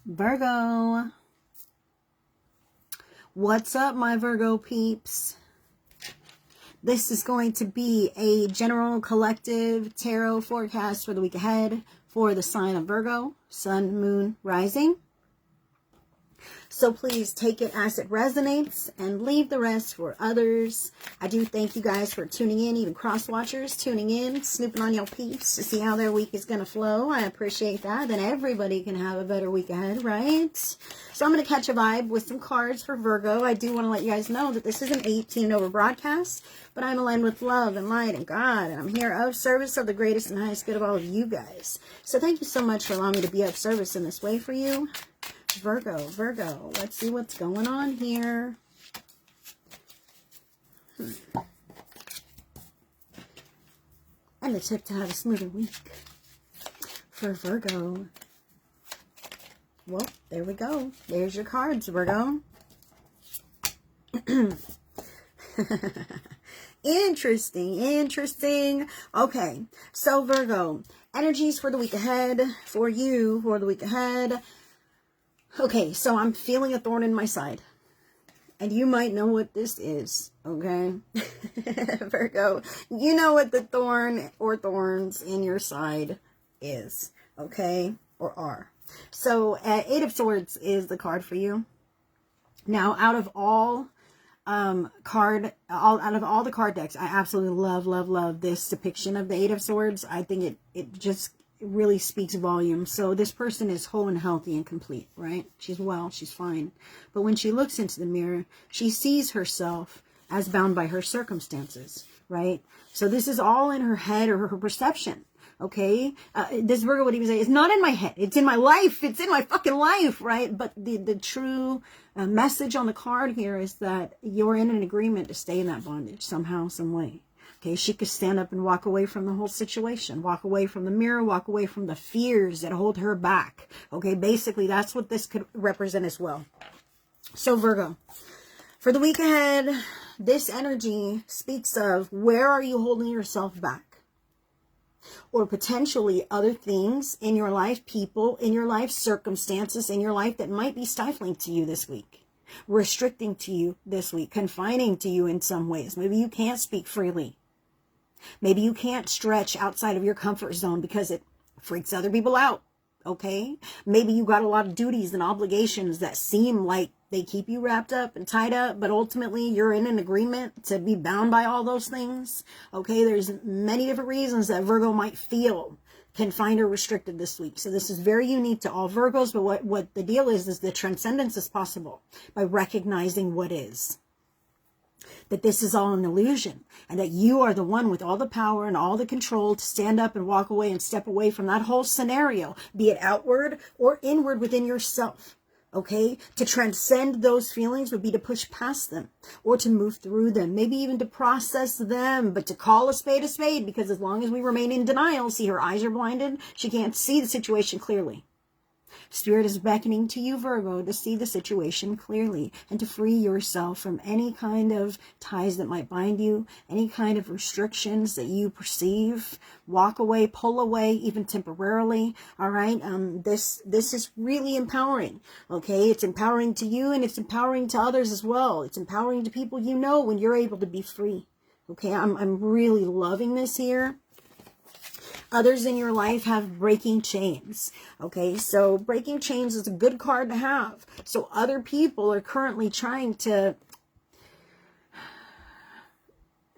Virgo. What's up, my Virgo peeps? This is going to be a general collective tarot forecast for the week ahead for the sign of Virgo, sun, moon, rising. So please take it as it resonates and leave the rest for others. I do thank you guys for tuning in, even cross-watchers tuning in, snooping on your peeps to see how their week is going to flow. I appreciate that. Then everybody can have a better week ahead, right? So I'm going to catch a vibe with some cards for Virgo. I do want to let you guys know that this is an 18-over broadcast, but I'm aligned with love and light and God, and I'm here of service of the greatest and highest good of all of you guys. So thank you so much for allowing me to be of service in this way for you. Virgo, let's see what's going on here. And the tip to have a smoother week for Virgo. Well, there we go. There's your cards, Virgo. Interesting. Okay, so Virgo, energies for the week ahead, for you, for the week ahead. Okay, so I'm feeling a thorn in my side. And you might know what this is, okay? Virgo, you know what the thorn or thorns in your side is, okay? Or are. So, Eight of Swords is the card for you. Now, out of all the card decks, I absolutely love this depiction of the Eight of Swords. I think it just really speaks volumes. So this person is whole and healthy and complete, right? She's well, she's fine. But when she looks into the mirror, she sees herself as bound by her circumstances, right? So this is all in her head or her perception, okay? This Virgo would even say, it's not in my head, it's in my life, it's in my fucking life, right? But the true message on the card here is that you're in an agreement to stay in that bondage somehow, some way. Okay, she could stand up and walk away from the whole situation, walk away from the mirror, walk away from the fears that hold her back. Okay, basically that's what this could represent as well. So Virgo, for the week ahead, this energy speaks of where are you holding yourself back? Or potentially other things in your life, people in your life, circumstances in your life that might be stifling to you this week, restricting to you this week, confining to you in some ways. Maybe you can't speak freely. Maybe you can't stretch outside of your comfort zone because it freaks other people out, okay? Maybe you got a lot of duties and obligations that seem like they keep you wrapped up and tied up, but ultimately you're in an agreement to be bound by all those things, okay? There's many different reasons that Virgo might feel confined or restricted this week. So this is very unique to all Virgos, but what the deal is the transcendence is possible by recognizing what is. That this is all an illusion and that you are the one with all the power and all the control to stand up and walk away and step away from that whole scenario, be it outward or inward within yourself. Okay, to transcend those feelings would be to push past them or to move through them, maybe even to process them, but to call a spade, because as long as we remain in denial, see, her eyes are blinded, she can't see the situation clearly. Spirit is beckoning to you, Virgo, to see the situation clearly and to free yourself from any kind of ties that might bind you, any kind of restrictions that you perceive. Walk away, pull away, even temporarily. All right. This is really empowering. Okay. It's empowering to you and it's empowering to others as well. It's empowering to people you know when you're able to be free. Okay. I'm really loving this here. Others in your life have breaking chains. Okay, so breaking chains is a good card to have. So other people are currently trying to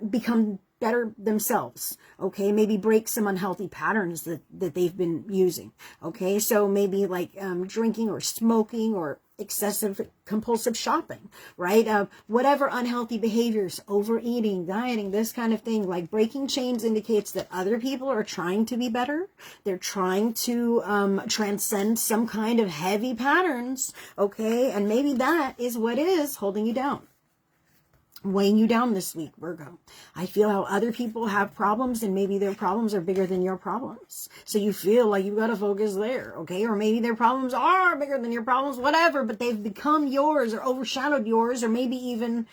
become better themselves. Okay, maybe break some unhealthy patterns that they've been using. Okay, so maybe like drinking or smoking or excessive compulsive shopping, right? Whatever unhealthy behaviors, overeating, dieting, this kind of thing. Like breaking chains indicates that other people are trying to be better. They're trying to transcend some kind of heavy patterns, okay? And maybe that is what is holding you down, weighing you down this week, Virgo. I feel how other people have problems and maybe their problems are bigger than your problems. So you feel like you've got to focus there, okay? Or maybe their problems are bigger than your problems, whatever, but they've become yours or overshadowed yours or maybe even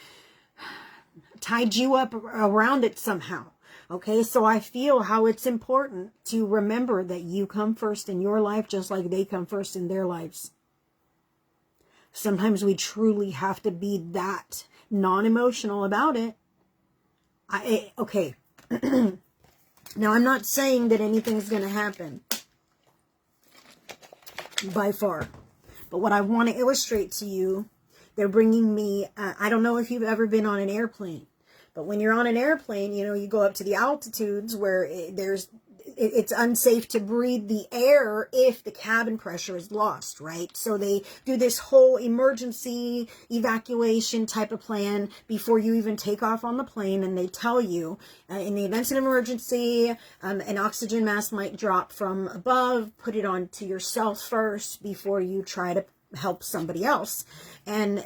tied you up around it somehow. Okay, so I feel how it's important to remember that you come first in your life just like they come first in their lives. Sometimes we truly have to be that non-emotional about it. Okay. Now, I'm not saying that anything's going to happen by far. But what I want to illustrate to you, they're bringing me, I don't know if you've ever been on an airplane, but when you're on an airplane, you know, you go up to the altitudes where it's unsafe to breathe the air if the cabin pressure is lost, right? So they do this whole emergency evacuation type of plan before you even take off on the plane. And they tell you, in the event of an emergency, an oxygen mask might drop from above. Put it on to yourself first before you try to help somebody else. And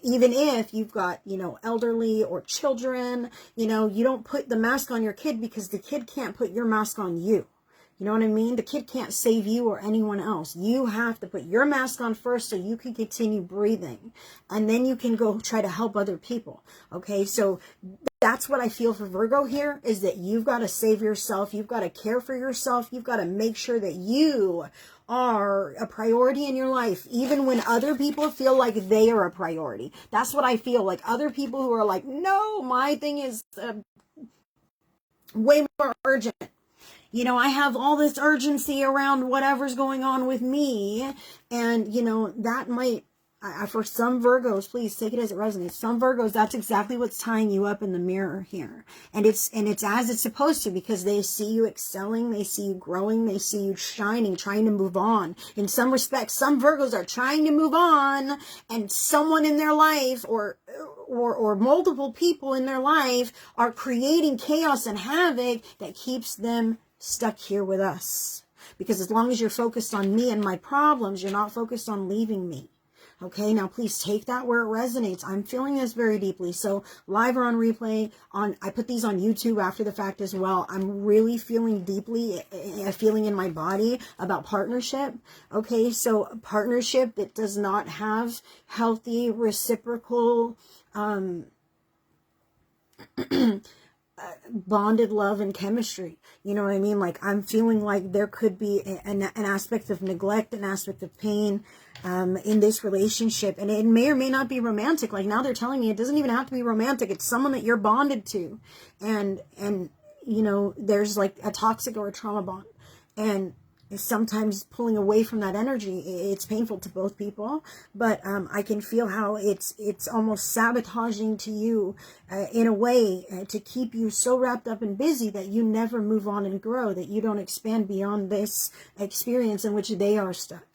even if you've got, you know, elderly or children, you know, you don't put the mask on your kid because the kid can't put your mask on you. You know what I mean? The kid can't save you or anyone else. You have to put your mask on first so you can continue breathing. And then you can go try to help other people. Okay, so that's what I feel for Virgo here, is that you've got to save yourself. You've got to care for yourself. You've got to make sure that you are a priority in your life, even when other people feel like they are a priority. That's what I feel like. Other people who are like, no, my thing is way more urgent. You know, I have all this urgency around whatever's going on with me. And, you know, that might, for some Virgos, please take it as it resonates. Some Virgos, that's exactly what's tying you up in the mirror here. And it's as it's supposed to, because they see you excelling, they see you growing, they see you shining, trying to move on. In some respects, some Virgos are trying to move on, and someone in their life or multiple people in their life are creating chaos and havoc that keeps them stuck here with us. Because as long as you're focused on me and my problems, you're not focused on leaving me. Okay, now please take that where it resonates. I'm feeling this very deeply. So live or on replay, I put these on YouTube after the fact as well. I'm really feeling deeply, a feeling in my body about partnership. Okay, so partnership that does not have healthy reciprocal bonded love and chemistry. You know what I mean? Like, I'm feeling like there could be an aspect of neglect, an aspect of pain in this relationship. And it may or may not be romantic. Like, now they're telling me it doesn't even have to be romantic. It's someone that you're bonded to. And you know, there's like a toxic or a trauma bond. And sometimes pulling away from that energy, it's painful to both people, but I can feel how it's almost sabotaging to you in a way to keep you so wrapped up and busy that you never move on and grow, that you don't expand beyond this experience in which they are stuck.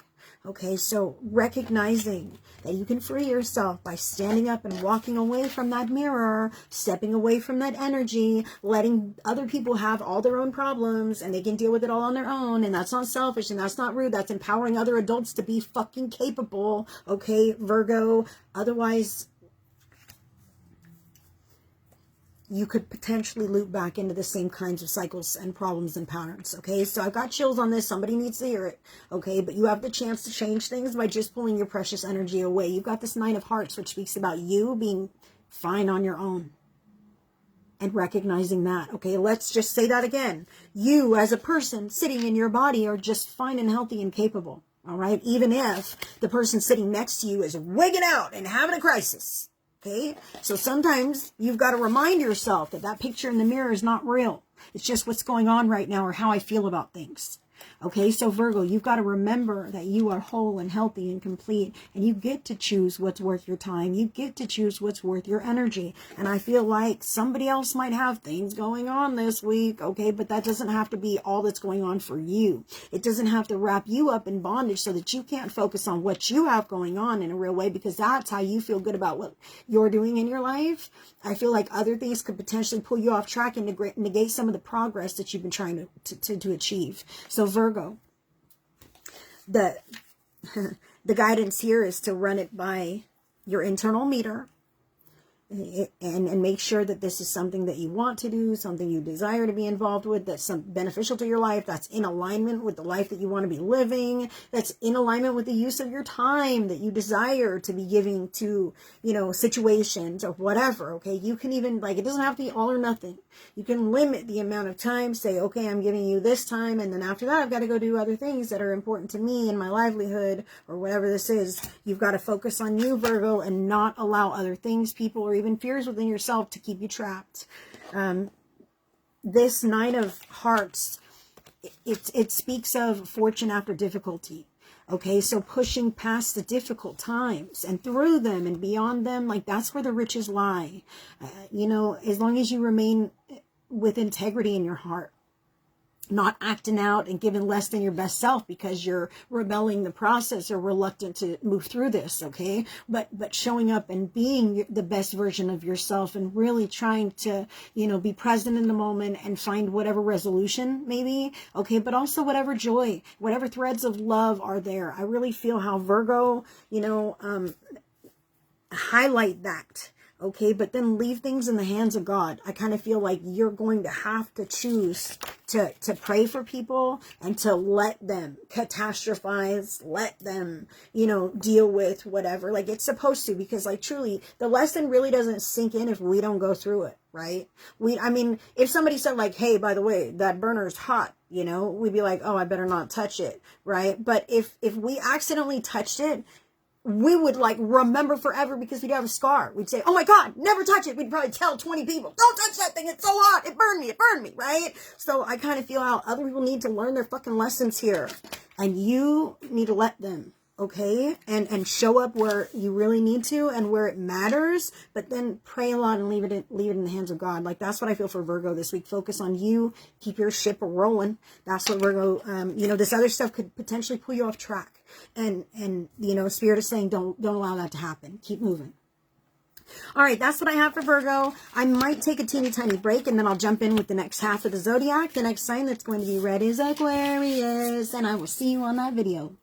Okay, so recognizing that you can free yourself by standing up and walking away from that mirror, stepping away from that energy, letting other people have all their own problems and they can deal with it all on their own. And that's not selfish and that's not rude. That's empowering other adults to be fucking capable. Okay, Virgo. Otherwise, you could potentially loop back into the same kinds of cycles and problems and patterns. Okay, so I've got chills on this. Somebody needs to hear it. Okay, but you have the chance to change things by just pulling your precious energy away. You've got this Nine of Hearts, which speaks about you being fine on your own and recognizing that. Okay, let's just say that again. You as a person sitting in your body are just fine and healthy and capable. All right, even if the person sitting next to you is wigging out and having a crisis. Okay, so sometimes you've got to remind yourself that that picture in the mirror is not real. It's just what's going on right now or how I feel about things. Okay, so Virgo, you've got to remember that you are whole and healthy and complete, and you get to choose what's worth your time. You get to choose what's worth your energy. And I feel like somebody else might have things going on this week, okay, but that doesn't have to be all that's going on for you. It doesn't have to wrap you up in bondage so that you can't focus on what you have going on in a real way, because that's how you feel good about what you're doing in your life. I feel like other things could potentially pull you off track and negate some of the progress that you've been trying to achieve. So Virgo, the guidance here is to run it by your internal meter and make sure that this is something that you want to do, something you desire to be involved with, that's beneficial to your life, that's in alignment with the life that you want to be living, that's in alignment with the use of your time that you desire to be giving to, you know, situations or whatever. Okay, you can even, like, it doesn't have to be all or nothing. You can limit the amount of time, say, okay, I'm giving you this time, and then after that I've got to go do other things that are important to me and my livelihood or whatever this is. You've got to focus on you, Virgo, and not allow other things, people, or even fears within yourself to keep you trapped. This Nine of Hearts, it speaks of fortune after difficulty. Okay, so pushing past the difficult times and through them and beyond them, like, that's where the riches lie. You know, as long as you remain with integrity in your heart, not acting out and giving less than your best self because you're rebelling the process or reluctant to move through this, okay? But showing up and being the best version of yourself and really trying to, you know, be present in the moment and find whatever resolution maybe, okay? But also whatever joy, whatever threads of love are there. I really feel how Virgo, you know, highlight that. Okay, but then leave things in the hands of God. I kind of feel like you're going to have to choose to pray for people and to let them catastrophize, let them, you know, deal with whatever. Like, it's supposed to, because, like, truly, the lesson really doesn't sink in if we don't go through it, right? I mean, if somebody said, like, hey, by the way, that burner is hot, you know, we'd be like, oh, I better not touch it, right? But if we accidentally touched it, we would, like, remember forever because we'd have a scar. We'd say, oh my God, never touch it. We'd probably tell 20 people, don't touch that thing. It's so hot. It burned me, right? So I kind of feel how other people need to learn their fucking lessons here. And you need to let them, okay? And show up where you really need to and where it matters, but then pray a lot and leave it in the hands of God. Like, that's what I feel for Virgo this week. Focus on you. Keep your ship rolling. That's what Virgo, you know, this other stuff could potentially pull you off track. And you know, Spirit is saying, don't allow that to happen. Keep moving. All right, that's what I have for Virgo. I might take a teeny tiny break and then I'll jump in with the next half of the zodiac. The next sign that's going to be red is Aquarius, and I will see you on that video.